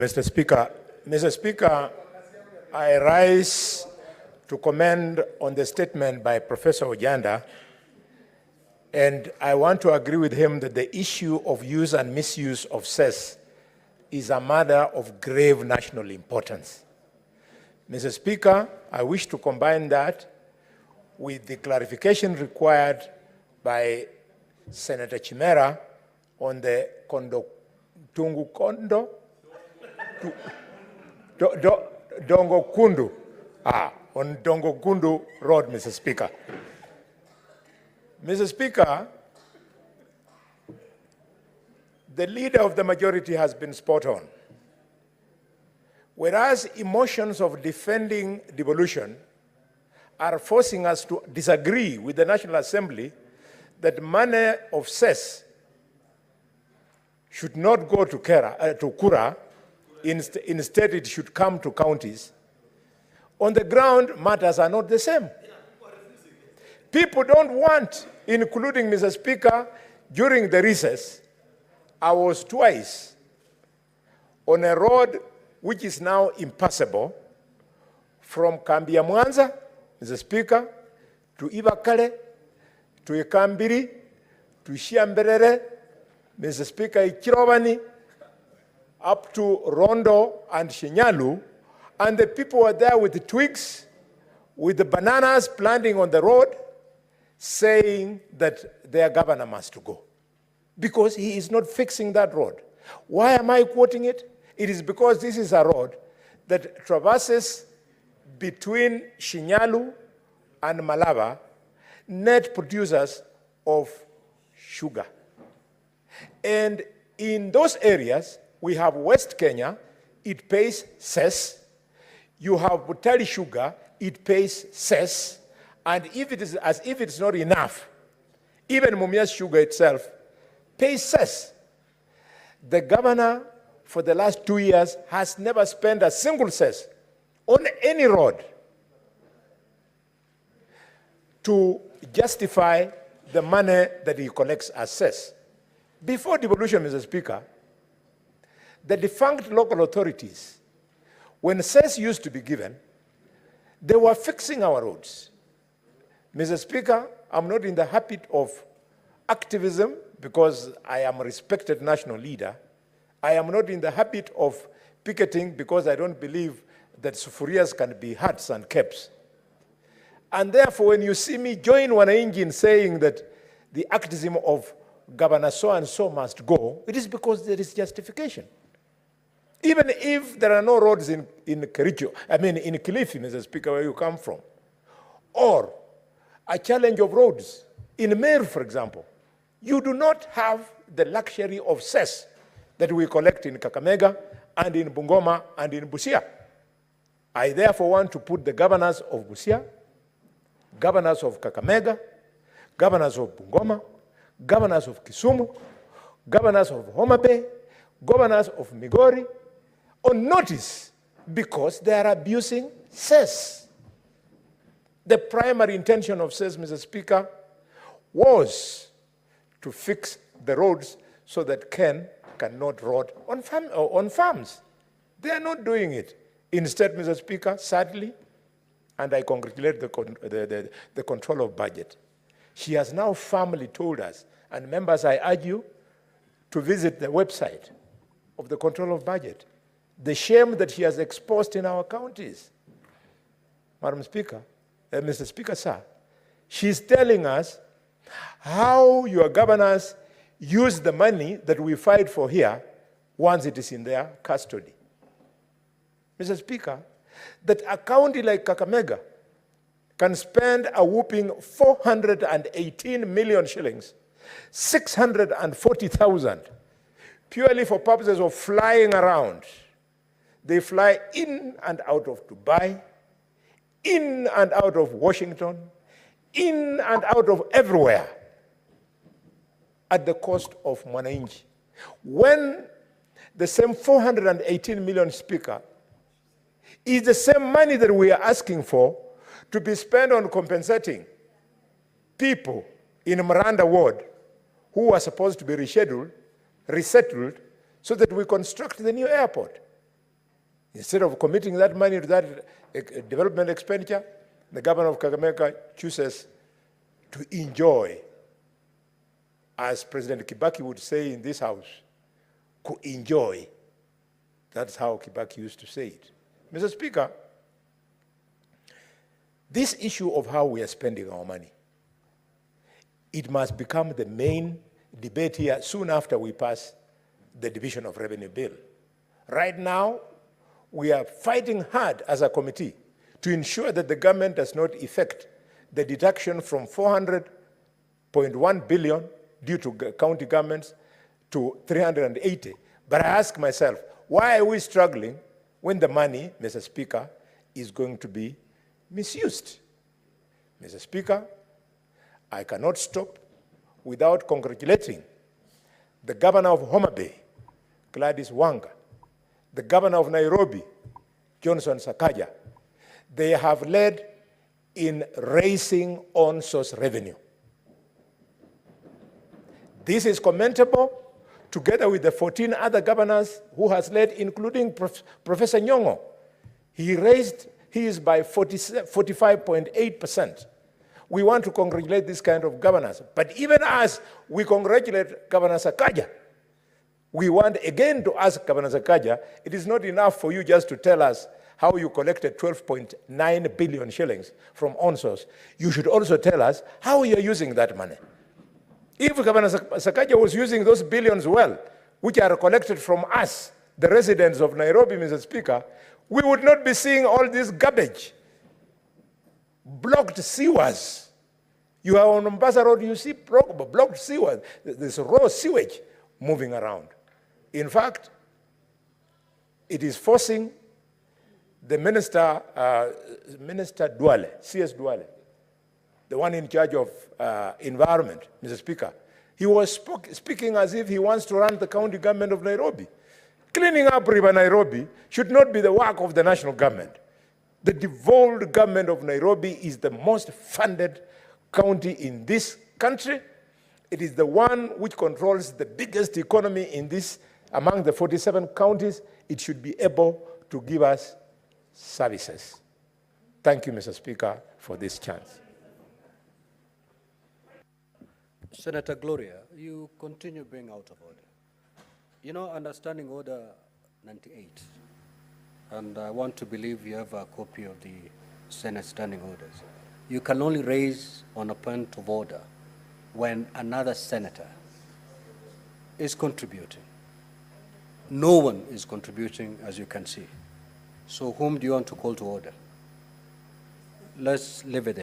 Mr. Speaker, I rise to comment on the statement by Professor Ojanda, and I want to agree with him that the issue of use and misuse of cess is a matter of grave national importance. Mr. Speaker, I wish to combine that with the clarification required by Senator Chimera on the Dongo Kundu Road, Mr. Speaker. Mr. Speaker, the leader of the majority has been spot on. Whereas emotions of defending devolution are forcing us to disagree with the National Assembly that money of cess should not go to Kura, instead it should come to counties. On the ground, matters are not the same. People don't want, including Mr. Speaker, during the recess, I was twice on a road which is now impassable from Kambia Mwanza, Mr. Speaker, to Ibakale, to Ikambiri, to Shiamberere, Mr. Speaker, Ikirobani, up to Rondo and Shinyalu, and the people were there with the twigs, with the bananas planting on the road, saying that their governor must go, because he is not fixing that road. Why am I quoting it? It is because this is a road that traverses between Shinyalu and Malaba, net producers of sugar. And in those areas, we have West Kenya, it pays cess. You have Butali sugar, it pays cess. And if it is, as if it's not enough, even Mumias sugar itself pays cess. The governor, for the last 2 years, has never spent a single cess on any road to justify the money that he collects as cess. Before devolution, Mr. Speaker, the defunct local authorities, when cess used to be given, they were fixing our roads. Mr. Speaker, I'm not in the habit of activism because I am a respected national leader. I am not in the habit of picketing because I don't believe that sufurias can be huts and capes. And therefore, when you see me join Wananchi in saying that the activism of Governor so-and-so must go, it is because there is justification. Even if there are no roads in Kericho, in Kilifi, Mr. Speaker, where you come from, or a challenge of roads in Meru, for example, you do not have the luxury of cess that we collect in Kakamega and in Bungoma and in Busia. I therefore want to put the governors of Busia, governors of Kakamega, governors of Bungoma, governors of Kisumu, governors of Homa Bay, governors of Migori on notice because they are abusing cess. The primary intention of cess, Mr. Speaker, was to fix the roads so that cannot rot on farms. They are not doing it. Instead, Mr. Speaker, sadly, and I congratulate the control of budget, she has now firmly told us, and members, I urge you to visit the website of the control of budget, the shame that she has exposed in our counties. Madam Speaker, Mr. Speaker, sir, she's telling us how your governors use the money that we fight for here once it is in their custody. Mr. Speaker, that a county like Kakamega can spend a whooping 418 million shillings, 640,000, purely for purposes of flying around. They fly in and out of Dubai, in and out of Washington, in and out of everywhere at the cost of Mwananchi. When the same 418 million, Speaker, is the same money that we are asking for to be spent on compensating people in Miranda Ward who are supposed to be rescheduled, resettled, so that we construct the new airport. Instead of committing that money to that development expenditure, the governor of Kakamega chooses to enjoy, as President Kibaki would say in this house, to enjoy. That's how Kibaki used to say it. Mr. Speaker, this issue of how we are spending our money, it must become the main debate here soon after we pass the Division of Revenue Bill. Right now, we are fighting hard as a committee to ensure that the government does not effect the deduction from 400.1 billion due to county governments to 380. But I ask myself, why are we struggling when the money, Mr. Speaker, is going to be misused? Mr. Speaker, I cannot stop without congratulating the governor of Homa Bay, Gladys Wanga, the governor of Nairobi, Johnson Sakaja. They have led in raising on-source revenue. This is commendable, together with the 14 other governors who has led, including Professor Nyong'o. He is by 45.8%. We want to congratulate this kind of governors. But even as we congratulate Governor Sakaja, we want again to ask Governor Sakaja, it is not enough for you just to tell us how you collected 12.9 billion shillings from on-source. You should also tell us how you're using that money. If Governor Sakaja was using those billions well, which are collected from us, the residents of Nairobi, Mr. Speaker, we would not be seeing all this garbage. Blocked sewers. You are on Mombasa Road, you see blocked sewers. There's raw sewage moving around. In fact, it is forcing the Minister Duale, CS Duale, the one in charge of environment, Mr. Speaker. He was speaking as if he wants to run the county government of Nairobi. Cleaning up River Nairobi should not be the work of the national government. The devolved government of Nairobi is the most funded county in this country. It is the one which controls the biggest economy in this, among the 47 counties. It should be able to give us services. Thank you, Mr. Speaker, for this chance. Senator Gloria, you continue being out of order. You know, understanding Order 98, and I want to believe you have a copy of the Senate Standing Orders. You can only raise on a point of order when another senator is contributing. No one is contributing, as you can see. So whom do you want to call to order? Let's leave it there.